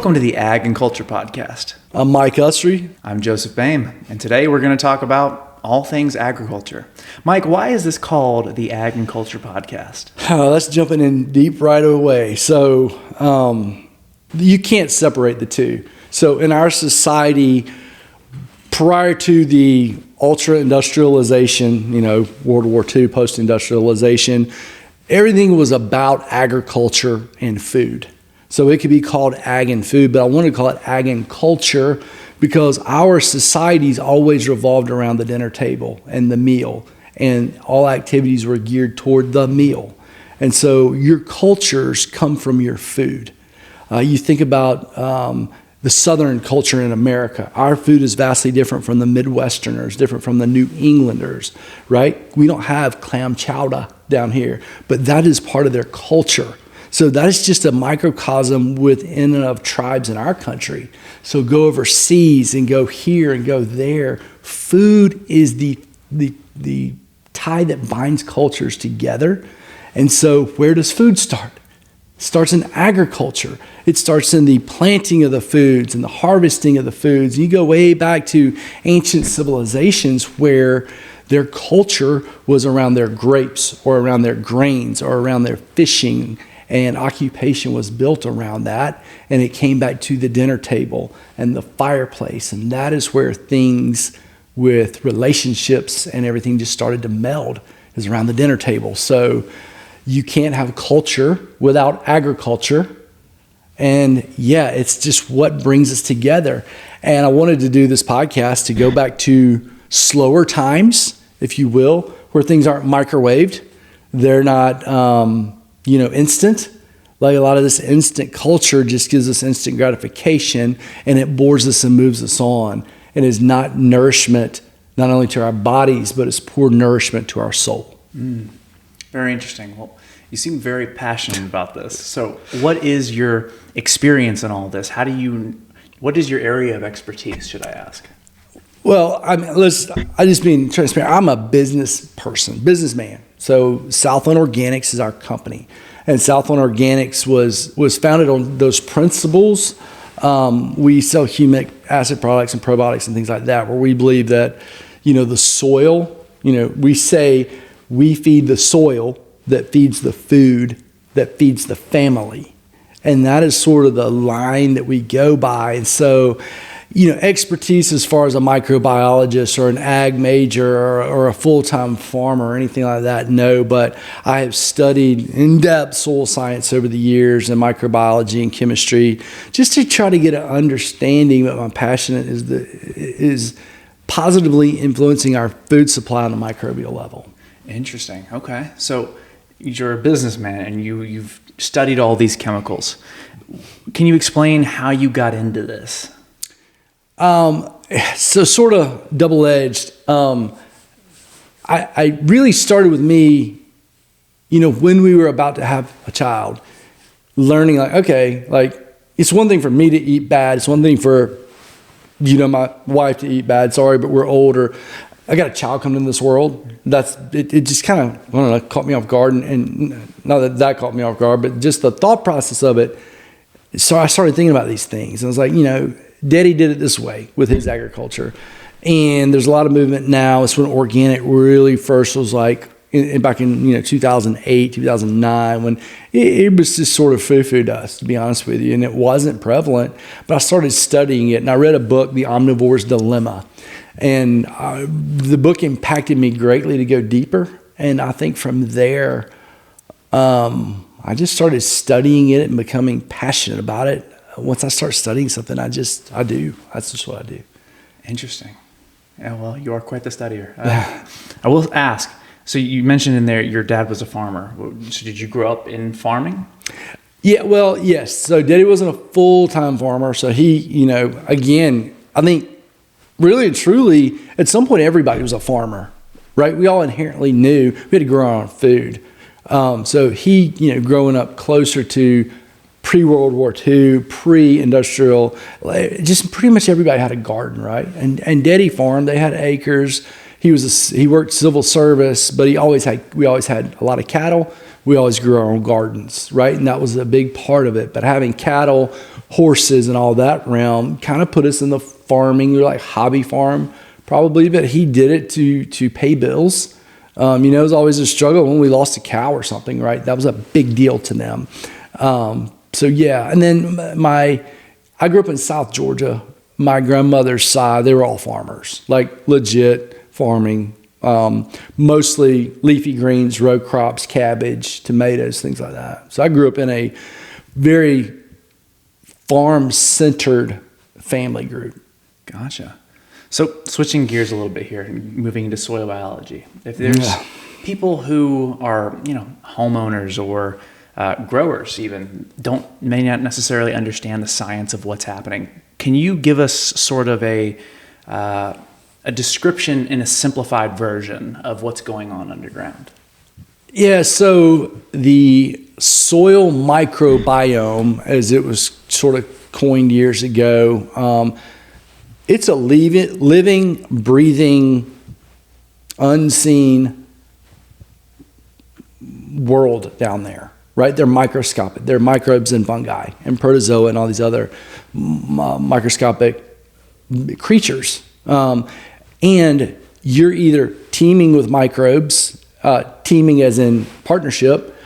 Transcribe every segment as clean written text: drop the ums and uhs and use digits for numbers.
Welcome to the Ag and Culture Podcast. I'm Mike Usry. I'm Joseph Boehm, and today we're going to talk about all things agriculture. Mike, why is this called the Ag and Culture Podcast? That's jumping in deep right away. So you can't separate the two. So in our society, prior to the ultra-industrialization, World War II, post-industrialization, everything was about agriculture and food. So it could be called ag and food, but I want to call it ag and culture because our societies always revolved around the dinner table and the meal, and all activities were geared toward the meal. And so your cultures come from your food. You think about the Southern culture in America. Our food is vastly different from the Midwesterners, different from the New Englanders, right? We don't have clam chowder down here, but that is part of their culture. So that is just a microcosm within and of tribes in our country. So go overseas and go here and go there. Food is the tie that binds cultures together. And so where does food start? It starts in agriculture. It starts in the planting of the foods and the harvesting of the foods. You go way back to ancient civilizations where their culture was around their grapes or around their grains or around their fishing, and occupation was built around that, and it came back to the dinner table and the fireplace, and that is where things with relationships and everything just started to meld, is around the dinner table. So you can't have culture without agriculture, and it's just what brings us together. And I wanted to do this podcast to go back to slower times, if you will, where things aren't microwaved. They're not instant. Like a lot of this instant culture just gives us instant gratification, and it bores us and moves us on, and is not nourishment, not only to our bodies, but it's poor nourishment to our soul. Very interesting. Well, you seem very passionate about this. So what is your experience in all this? What is your area of expertise, should I ask? Well, I just being transparent. I'm a businessman. So Southland Organics is our company. And Southland Organics was founded on those principles. We sell humic acid products and probiotics and things like that, where we believe that, the soil, we say we feed the soil that feeds the food that feeds the family. And that is sort of the line that we go by. And so, expertise as far as a microbiologist or an ag major or a full-time farmer or anything like that, no. But I have studied in-depth soil science over the years and microbiology and chemistry just to try to get an understanding. But my passion is positively influencing our food supply on a microbial level. Interesting. Okay. So you're a businessman and you've studied all these chemicals. Can you explain how you got into this? So sort of double-edged. I really started with me, when we were about to have a child, learning it's one thing for me to eat bad. It's one thing for, my wife to eat bad. Sorry, but we're older. I got a child coming into this world. It just kind of, I don't know, caught me off guard. And not that caught me off guard, but just the thought process of it. So I started thinking about these things. And I was like, Daddy did it this way with his agriculture. And there's a lot of movement now. It's when organic really first was back in 2008, 2009, when it was just sort of foo-foo to us, to be honest with you. And it wasn't prevalent. But I started studying it, and I read a book, The Omnivore's Dilemma. And the book impacted me greatly to go deeper. And I think from there, I just started studying it and becoming passionate about it. Once I start studying something, I do. That's just what I do. Interesting. Yeah, well, you are quite the studier. I will ask, so you mentioned in there your dad was a farmer. So did you grow up in farming? Yeah, well, yes. So Daddy wasn't a full-time farmer. So he, again, I think really and truly, at some point, everybody was a farmer, right? We all inherently knew we had to grow our own food. So he, growing up closer to pre-World War II, pre-industrial, just pretty much everybody had a garden, right? And Daddy farmed. They had acres. He worked civil service, but we always had a lot of cattle. we always grew our own gardens, right? And that was a big part of it. But having cattle, horses, and all that realm kind of put us in the farming, like hobby farm probably, but he did it to pay bills. It was always a struggle when we lost a cow or something, right? That was a big deal to them. So yeah, and then I grew up in South Georgia. My grandmother's side, they were all farmers, like legit farming, mostly leafy greens, row crops, cabbage, tomatoes, things like that. So I grew up in a very farm-centered family group. Gotcha. So switching gears a little bit here and moving into soil biology. If there's people who are, homeowners or growers even may not necessarily understand the science of what's happening, can you give us sort of a description in a simplified version of what's going on underground? Yeah, so the soil microbiome, as it was sort of coined years ago, it's a living, breathing, unseen world down there, right? They're microscopic. They're microbes and fungi and protozoa and all these other microscopic creatures. And you're either teeming with microbes, teeming as in partnership,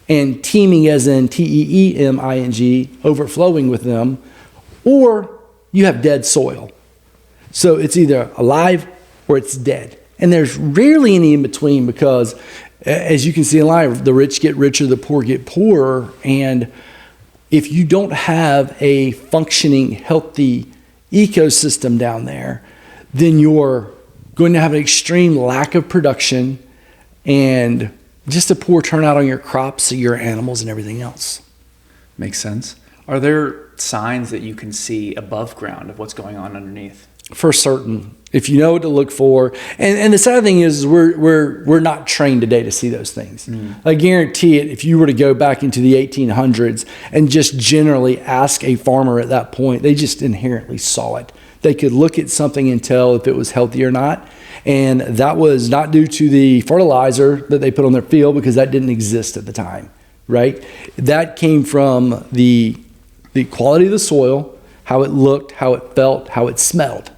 and teeming as in teeming, overflowing with them, or you have dead soil. So it's either alive or it's dead. And there's rarely any in between because, as you can see in life, the rich get richer, the poor get poorer. And if you don't have a functioning, healthy ecosystem down there, then you're going to have an extreme lack of production and just a poor turnout on your crops, your animals, and everything else. Makes sense. Are there signs that you can see above ground of what's going on underneath? For certain, if you know what to look for. And the sad thing is we're not trained today to see those things. I guarantee it, if you were to go back into the 1800s and just generally ask a farmer at that point, they just inherently saw it. They could look at something and tell if it was healthy or not. And that was not due to the fertilizer that they put on their field, because that didn't exist at the time, right? That came from the quality of the soil, how it looked, how it felt, how it smelled.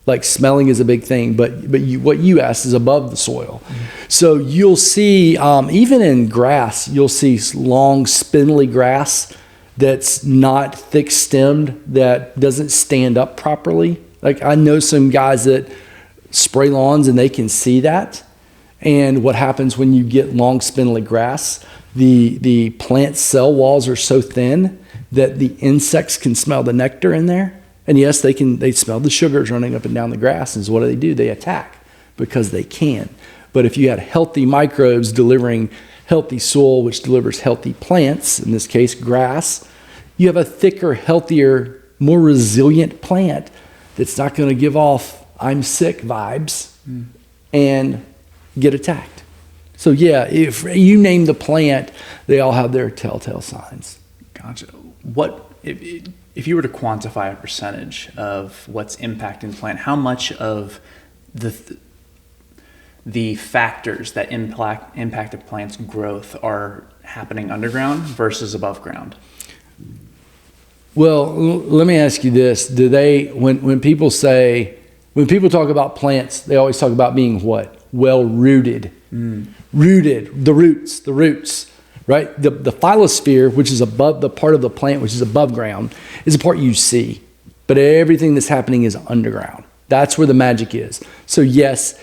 Like smelling is a big thing, but what you asked is above the soil. So you'll see, even in grass, you'll see long spindly grass that's not thick stemmed, that doesn't stand up properly. Like I know some guys that spray lawns and they can see that. And what happens when you get long spindly grass, the plant cell walls are so thin that the insects can smell the nectar in there. And yes, they smell the sugars running up and down the grass. And so what do? They attack because they can. But if you had healthy microbes delivering healthy soil, which delivers healthy plants, in this case, grass, you have a thicker, healthier, more resilient plant that's not going to give off I'm sick vibes and get attacked. So yeah, if you name the plant, they all have their telltale signs. Gotcha. What if you were to quantify a percentage of what's impacting the plant, how much of the factors that impact a plant's growth are happening underground versus above ground? Well, let me ask you this. Do they, when people talk about plants, they always talk about being what? Well rooted. Rooted, the roots. Right? The phyllosphere, which is above the part of the plant which is above ground, is the part you see. But everything that's happening is underground. That's where the magic is. So yes,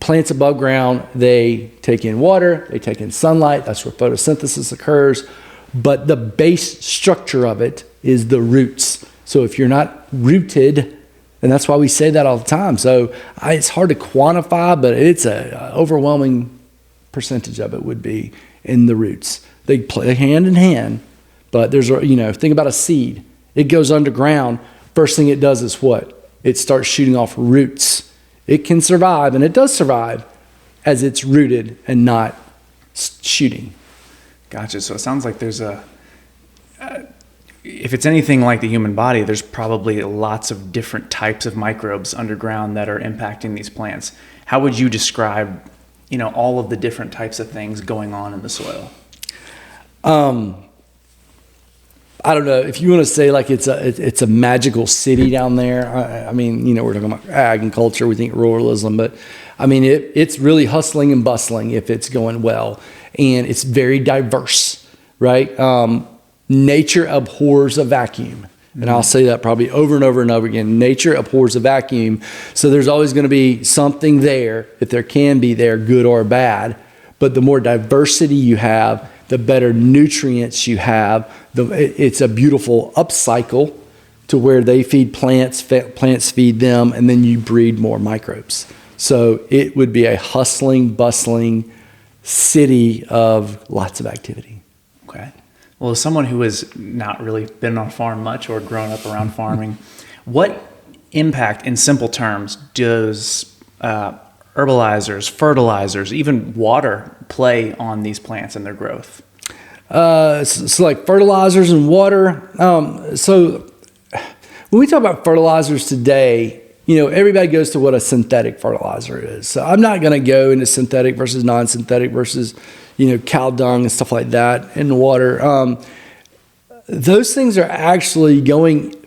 plants above ground, they take in water, they take in sunlight. That's where photosynthesis occurs. But the base structure of it is the roots. So if you're not rooted, and that's why we say that all the time. So it's hard to quantify, but it's an overwhelming percentage of it would be in the roots. They play hand in hand, but think about a seed. It goes underground. First thing it does is what? It starts shooting off roots. It can survive, and it does survive as it's rooted and not shooting. Gotcha. So it sounds like there's if it's anything like the human body, there's probably lots of different types of microbes underground that are impacting these plants. How would you describe all of the different types of things going on in the soil? I don't know if you want to say like it's a magical city down there. I mean, we're talking about ag and culture. We think ruralism, but I mean, it's really hustling and bustling if it's going well, and it's very diverse, right? Nature abhors a vacuum. And I'll say that probably over and over and over again. Nature abhors a vacuum. So there's always going to be something there, if there can be there, good or bad. But the more diversity you have, the better nutrients you have. It's a beautiful upcycle to where they feed plants, plants feed them, and then you breed more microbes. So it would be a hustling, bustling city of lots of activity. Okay. Well, as someone who has not really been on a farm much or grown up around farming, what impact, in simple terms, does herbalizers, fertilizers, even water play on these plants and their growth? So like fertilizers and water. So when we talk about fertilizers today, everybody goes to what a synthetic fertilizer is. So I'm not going to go into synthetic versus non-synthetic versus, cow dung and stuff like that in the water. Those things are actually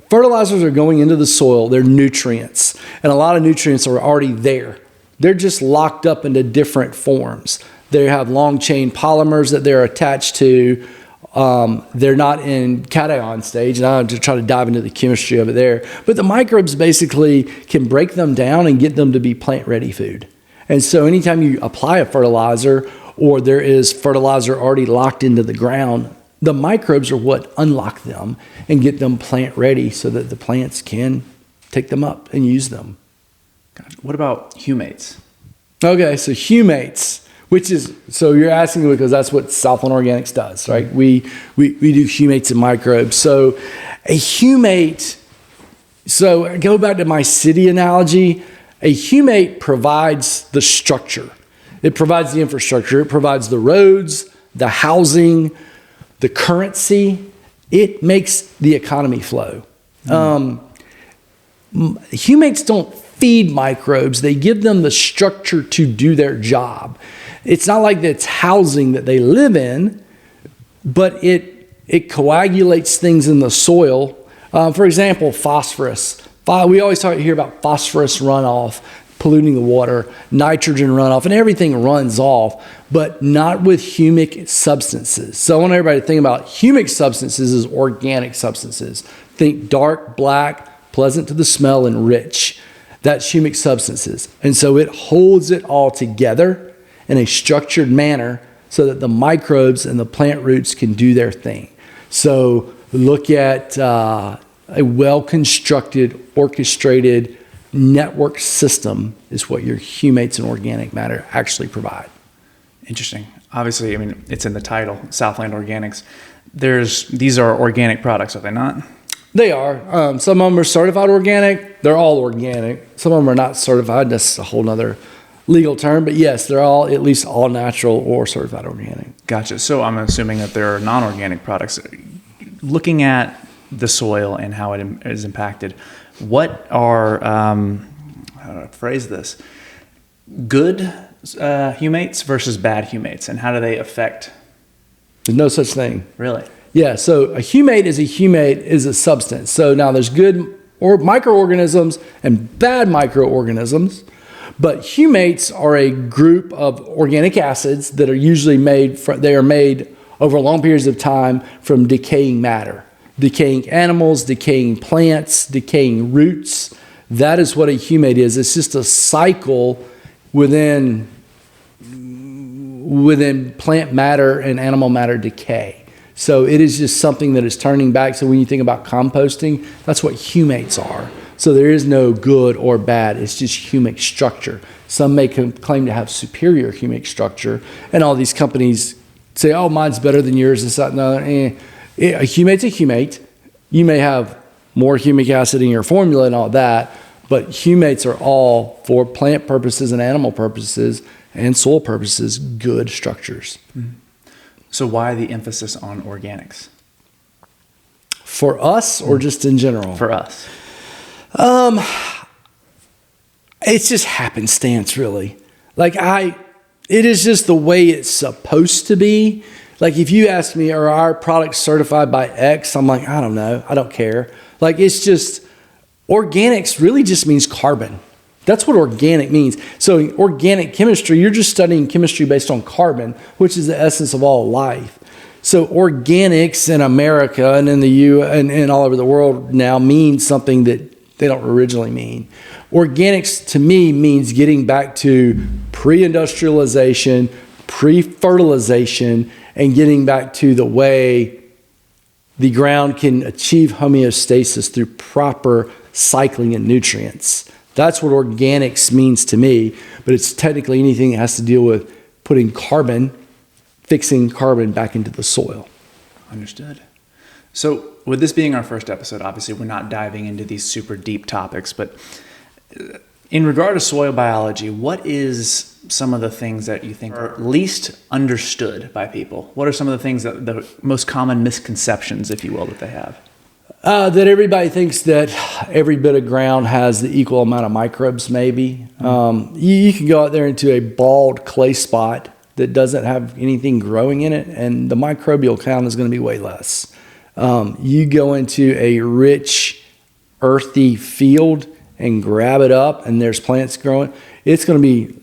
fertilizers are going into the soil. They're nutrients, and a lot of nutrients are already there. They're just locked up into different forms. They have long chain polymers that they're attached to. They're not in cation stage, and I don't have to try to dive into the chemistry of it there. But the microbes basically can break them down and get them to be plant-ready food. And so anytime you apply a fertilizer or there is fertilizer already locked into the ground, the microbes are what unlock them and get them plant-ready so that the plants can take them up and use them. Gotcha. What about humates? Okay, so humates. So you're asking because that's what Southland Organics does, right? We do humates and microbes. So a humate, so go back to my city analogy, a humate provides the structure. It provides the infrastructure. It provides the roads, the housing, the currency. It makes the economy flow. Humates don't feed microbes. They give them the structure to do their job. It's not like it's housing that they live in, but it coagulates things in the soil. For example, phosphorus. We always hear about phosphorus runoff, polluting the water, nitrogen runoff, and everything runs off, but not with humic substances. So I want everybody to think about humic substances as organic substances. Think dark, black, pleasant to the smell, and rich. That's humic substances. And so it holds it all together in a structured manner so that the microbes and the plant roots can do their thing. So look at a well-constructed, orchestrated network system is what your humates and organic matter actually provide. Interesting. Obviously, it's in the title, Southland Organics. These are organic products, are they not? They are. Some of them are certified organic. They're all organic. Some of them are not certified. That's a whole nother legal term. But yes, they're all at least all natural or certified organic. Gotcha. So I'm assuming that there are non-organic products. Looking at the soil and how it is impacted, what are, how do I phrase this, good humates versus bad humates, and how do they affect? There's no such thing. Really? Yeah, so a humate is a substance. So now there's good microorganisms and bad microorganisms, but humates are a group of organic acids that are usually made over long periods of time from decaying matter. Decaying animals, decaying plants, decaying roots. That is what a humate is. It's just a cycle within plant matter and animal matter decay. So it is just something that is turning back. So when you think about composting, that's what humates are. So there is no good or bad. It's just humic structure. Some may claim to have superior humic structure, and all these companies say, "Oh, mine's better than yours." It's not. No, a humate's a humate. You may have more humic acid in your formula and all that, but humates are all, for plant purposes and animal purposes and soil purposes, good structures. Mm-hmm. So why the emphasis on organics? For us or just in general? For us. It's just happenstance, really. Like it is just the way it's supposed to be. Like if you ask me, are our products certified by X? I'm like, I don't know. I don't care. Like it's just, organics really just means carbon. That's what organic means. So in organic chemistry, you're just studying chemistry based on carbon, which is the essence of all life. So organics in America and in the U and all over the world now means something that they don't originally mean. Organics to me means getting back to pre-industrialization, pre-fertilization, and getting back to the way the ground can achieve homeostasis through proper cycling of nutrients. That's what organics means to me, but it's technically anything that has to deal with putting carbon, fixing carbon back into the soil. Understood. So with this being our first episode, obviously we're not diving into these super deep topics, but in regard to soil biology, what is some of the things that you think are least understood by people? What are some of the things that the most common misconceptions, if you will, that they have? That everybody thinks that every bit of ground has the equal amount of microbes, maybe. You can go out there into a bald clay spot that doesn't have anything growing in it, and the microbial count is going to be way less. You go into a rich, earthy field and grab it up, and there's plants growing. It's going to be,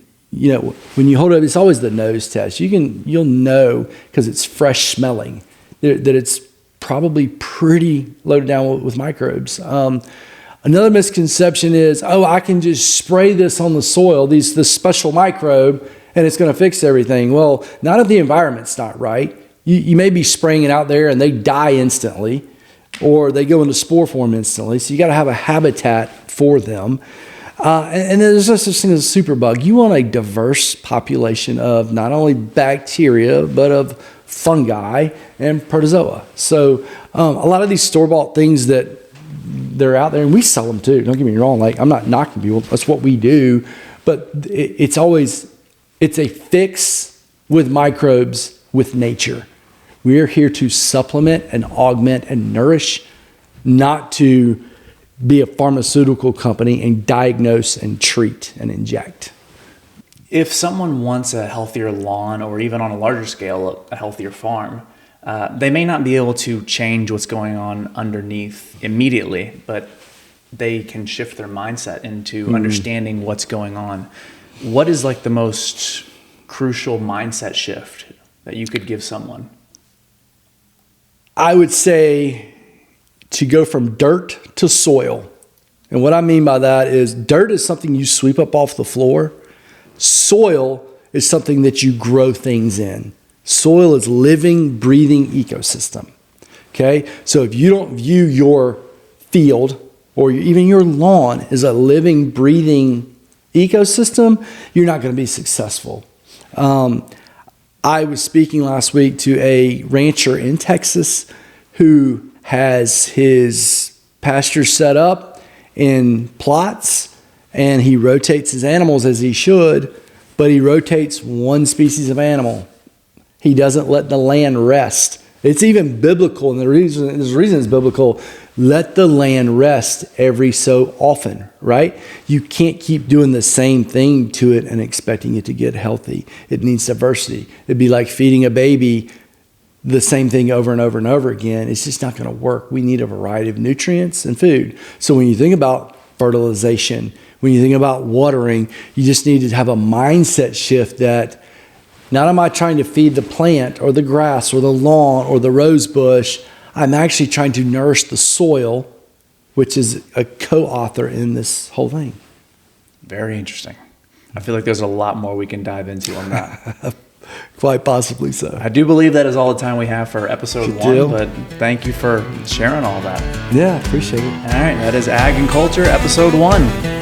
when you hold it up, it's always the nose test. You'll know because it's fresh smelling that it's probably pretty loaded down with microbes. Another misconception is, I can just spray this on the soil, this special microbe, and it's going to fix everything. Well, not if the environment's not right. You may be spraying it out there and they die instantly, or they go into spore form instantly. So you got to have a habitat for them. And then there's no such thing as a superbug. You want a diverse population of not only bacteria, but of fungi and protozoa. So a lot of these store-bought things that they're out there, and we sell them too. Don't get me wrong. Like, I'm not knocking people. That's what we do. But it's a fix with microbes with nature. We're here to supplement and augment and nourish, not to be a pharmaceutical company and diagnose and treat and inject. If someone wants a healthier lawn, or even on a larger scale, a healthier farm, they may not be able to change what's going on underneath immediately, but they can shift their mindset into understanding what's going on. What is like the most crucial mindset shift that you could give someone? I would say to go from dirt to soil. And what I mean by that is dirt is something you sweep up off the floor. Soil is something that you grow things in. Soil is living, breathing ecosystem. Okay? So if you don't view your field or even your lawn as a living, breathing ecosystem, you're not going to be successful. I was speaking last week to a rancher in Texas who has his pasture set up in plots, and he rotates his animals as he should, but he rotates one species of animal. He doesn't let the land rest. It's even biblical, and there's a reason it's biblical. Let the land rest every so often, right? You can't keep doing the same thing to it and expecting it to get healthy. It needs diversity. It'd be like feeding a baby the same thing over and over and over again. It's just not going to work. We need a variety of nutrients and food. So when you think about fertilization, when you think about watering, you just need to have a mindset shift that not am I trying to feed the plant or the grass or the lawn or the rose bush. I'm actually trying to nourish the soil, which is a co-author in this whole thing. Very interesting. I feel like there's a lot more we can dive into on that. Quite possibly so. I do believe that is all the time we have for episode Good 1, deal. but thank you for sharing all that. Yeah, appreciate it. All right, that is Ag and Culture, episode 1.